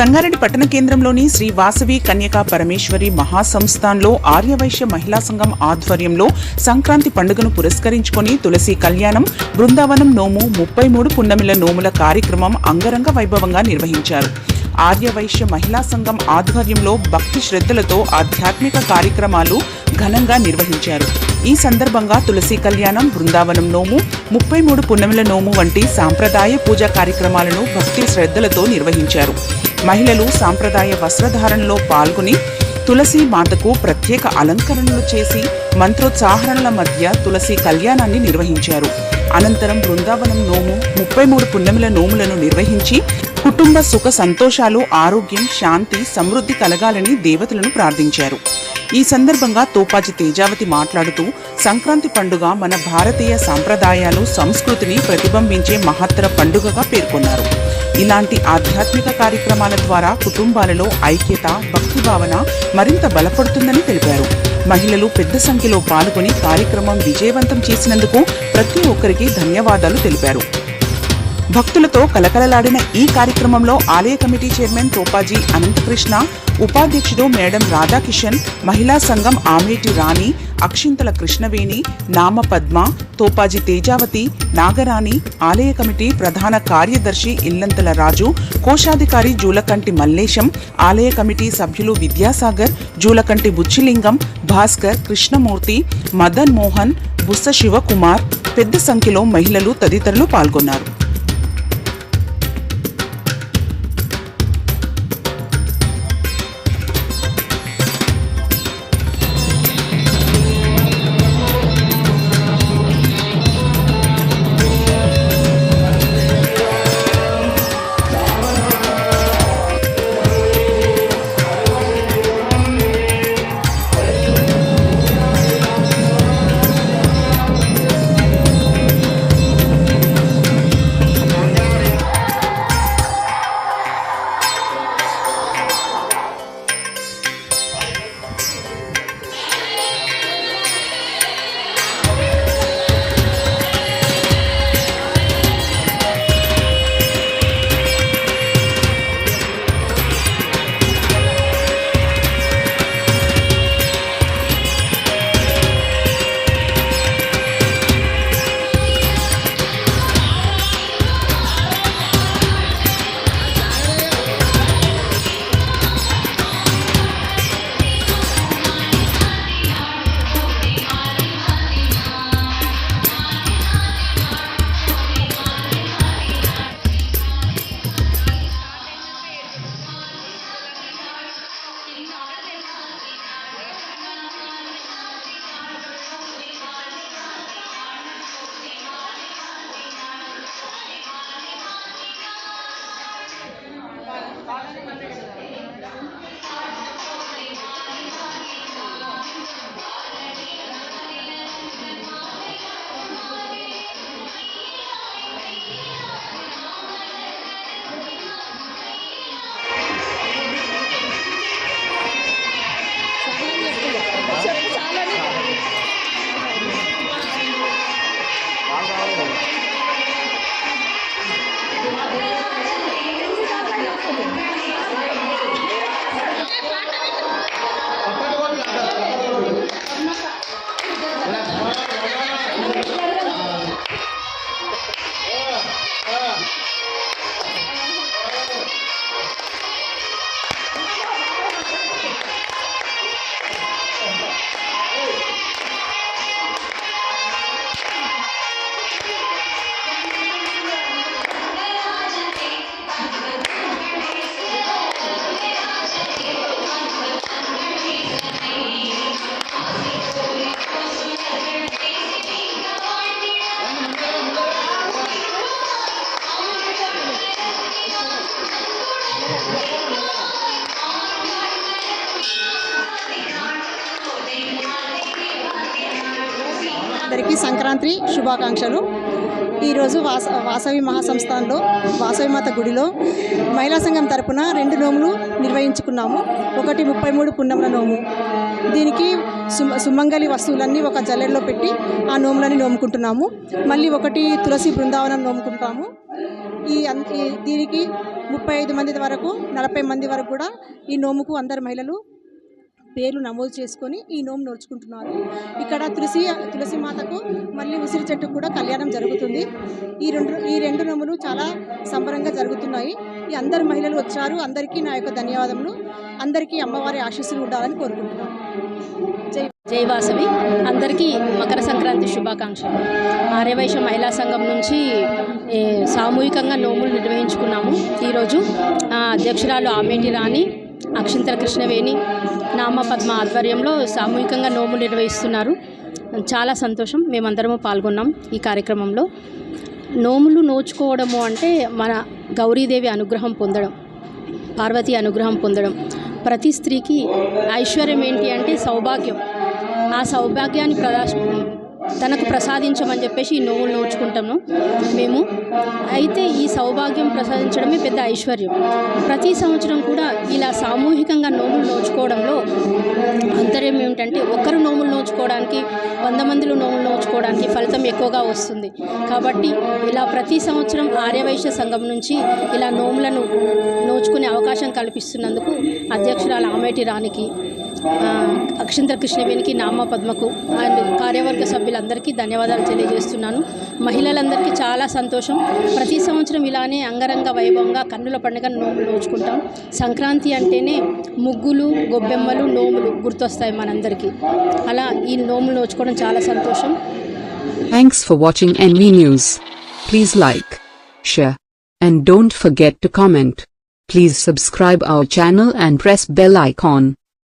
సంగారెడ్డి పట్టణ కేంద్రంలోని శ్రీ వాసవి కన్యకా పరమేశ్వరి మహాసంస్థాన్లో ఆర్యవైశ్య మహిళా సంఘం ఆధ్వర్యంలో సంక్రాంతి పండుగను పురస్కరించుకొని తులసి కళ్యాణం, బృందావనం నోము, 33 పున్నమిల నోముల కార్యక్రమం అంగరంగ వైభవంగా నిర్వహించారు. ఆర్యవైశ్య మహిళా సంఘం ఆధ్వర్యంలో భక్తి శ్రద్ధలతో ఆధ్యాత్మిక కార్యక్రమాలు ఘనంగా నిర్వహించారు. ఈ సందర్భంగా తులసి కళ్యాణం, బృందావనం నోము, 33 పున్నమిల నోము వంటి సాంప్రదాయ పూజా కార్యక్రమాలను భక్తి శ్రద్ధలతో నిర్వహించారు. మహిళలు సాంప్రదాయ వస్త్రధారణలో పాల్గొని తులసి మాతకు ప్రత్యేక అలంకరణలు చేసి మంత్రోచ్చారణల మధ్య తులసి కళ్యాణాన్ని నిర్వహించారు. అనంతరం బృందావనం నోము, 33 పున్నమిల నోములను నిర్వహించి కుటుంబ సుఖ సంతోషాలు, ఆరోగ్యం, శాంతి, సమృద్ధి కలగాలని దేవతలను ప్రార్థించారు. ఈ సందర్భంగా తోపాజి తేజావతి మాట్లాడుతూ సంక్రాంతి పండుగ మన భారతీయ సాంప్రదాయాలు, సంస్కృతిని ప్రతిబింబించే మహత్తర పండుగగా పేర్కొన్నారు. ఇలాంటి ఆధ్యాత్మిక కార్యక్రమాల ద్వారా కుటుంబాలలో ఐక్యత, భక్తి భావన మరింత బలపడుతుందని తెలిపారు. మహిళలు పెద్ద సంఖ్యలో పాల్గొని కార్యక్రమం విజయవంతం చేసినందుకు ప్రతి ఒక్కరికి ధన్యవాదాలు తెలిపారు. భక్తులతో కలకలలాడిన ఈ కార్యక్రమంలో ఆలయ కమిటీ చైర్మన్ తోపాజీ అనంతకృష్ణ, ఉపాధ్యక్షుడు మేడం రాధాకిషన్, మహిళా సంఘం ఆమేటి రాణి, అక్షింతల కృష్ణవేణి, నామ పద్మ, తోపాజీ తేజావతి, నాగరాణి, ఆలయ కమిటీ ప్రధాన కార్యదర్శి ఇల్లంతల రాజు, కోశాధికారి జూలకంటి మల్లేశం, ఆలయ కమిటీ సభ్యులు విద్యాసాగర్, జూలకంటి బుచ్చిలింగం, భాస్కర్, కృష్ణమూర్తి, మదన్ మోహన్, బుస్స శివకుమార్, పెద్ద సంఖ్యలో మహిళలు తదితరులు పాల్గొన్నారు. అందరికీ సంక్రాంతి శుభాకాంక్షలు. ఈరోజు వాసవి మహాసంస్థాన్లో వాసవిమాత గుడిలో మహిళా సంఘం తరపున 2 నోములు నిర్వహించుకున్నాము. ఒకటి 33 పున్నముల నోము. దీనికి సుమంగళి వస్తువులన్నీ ఒక జల్లెడలో పెట్టి ఆ నోములని నోముకుంటున్నాము. మళ్ళీ ఒకటి తులసి బృందావనం నోముకుంటాము. దీనికి 35 మంది వరకు 40 మంది వరకు కూడా ఈ నోముకు అందరు మహిళలు పేర్లు నమోదు చేసుకొని ఈ నోము నోచుకుంటున్నారు. ఇక్కడ తులసి మాతకు మళ్ళీ ఉసిరి చెట్టుకు కూడా కళ్యాణం జరుగుతుంది. ఈ రెండు నోములు చాలా సంబరంగా జరుగుతున్నాయి. ఈ అందరు మహిళలు వచ్చారు. అందరికీ నా యొక్క ధన్యవాదములు. అందరికీ అమ్మవారి ఆశీస్సులు ఉండాలని కోరుకుంటున్నాను. జై వాసవి. అందరికీ మకర సంక్రాంతి శుభాకాంక్షలు. ఆర్యవైశ్య మహిళా సంఘం నుంచి సామూహికంగా నోములు నిర్వహించుకున్నాము. ఈరోజు అధ్యక్షురాలు ఆమేటి రాణి, అక్షింతల కృష్ణవేణి, నామపద్మ ఆధ్వర్యంలో సామూహికంగా నోములు నిర్వహిస్తున్నారు. చాలా సంతోషం. మేమందరము పాల్గొన్నాం ఈ కార్యక్రమంలో. నోములు నోచుకోవడము అంటే మన గౌరీదేవి అనుగ్రహం పొందడం, పార్వతీ అనుగ్రహం పొందడం. ప్రతి స్త్రీకి ఐశ్వర్యం ఏంటి అంటే సౌభాగ్యం. ఆ సౌభాగ్యాన్ని తనకు ప్రసాదించమని చెప్పేసి ఈ నోములు నోచుకుంటాము మేము. అయితే ఈ సౌభాగ్యం ప్రసాదించడమే పెద్ద ఐశ్వర్యం. ప్రతి సంవత్సరం కూడా ఇలా సామూహికంగా నోములు నోచుకోవడంలో అంతర్యం ఏమిటంటే, ఒక్కరు నోములు నోచుకోవడానికి 100 మందిలో నోములు నోచుకోవడానికి ఫలితం ఎక్కువగా వస్తుంది. కాబట్టి ఇలా ప్రతి సంవత్సరం ఆర్యవైశ్య సంఘం నుంచి ఇలా నోములను నోచుకునే అవకాశం కల్పిస్తున్నందుకు అధ్యక్షురాలు ఆమేటి రాణికి, అక్షింతల కృష్ణవేణికి, నామపద్మకు అండ్ కార్యవర్గ సభ్యులందరికీ ధన్యవాదాలు తెలియజేస్తున్నాను. మహిళలందరికీ చాలా సంతోషం. ప్రతి సంవత్సరం ఇలానే అంగరంగ వైభవంగా కన్నుల పండుగ నోములు నోచుకుంటాం. సంక్రాంతి అంటేనే ముగ్గులు, గొబ్బెమ్మలు, నోములు గుర్తొస్తాయి మనందరికీ. అలా ఈ నోములు నోచుకోవడం చాలా సంతోషం. Thanks for watching NV News. Please like, share, and don't forget to comment. Please subscribe our channel and press bell icon.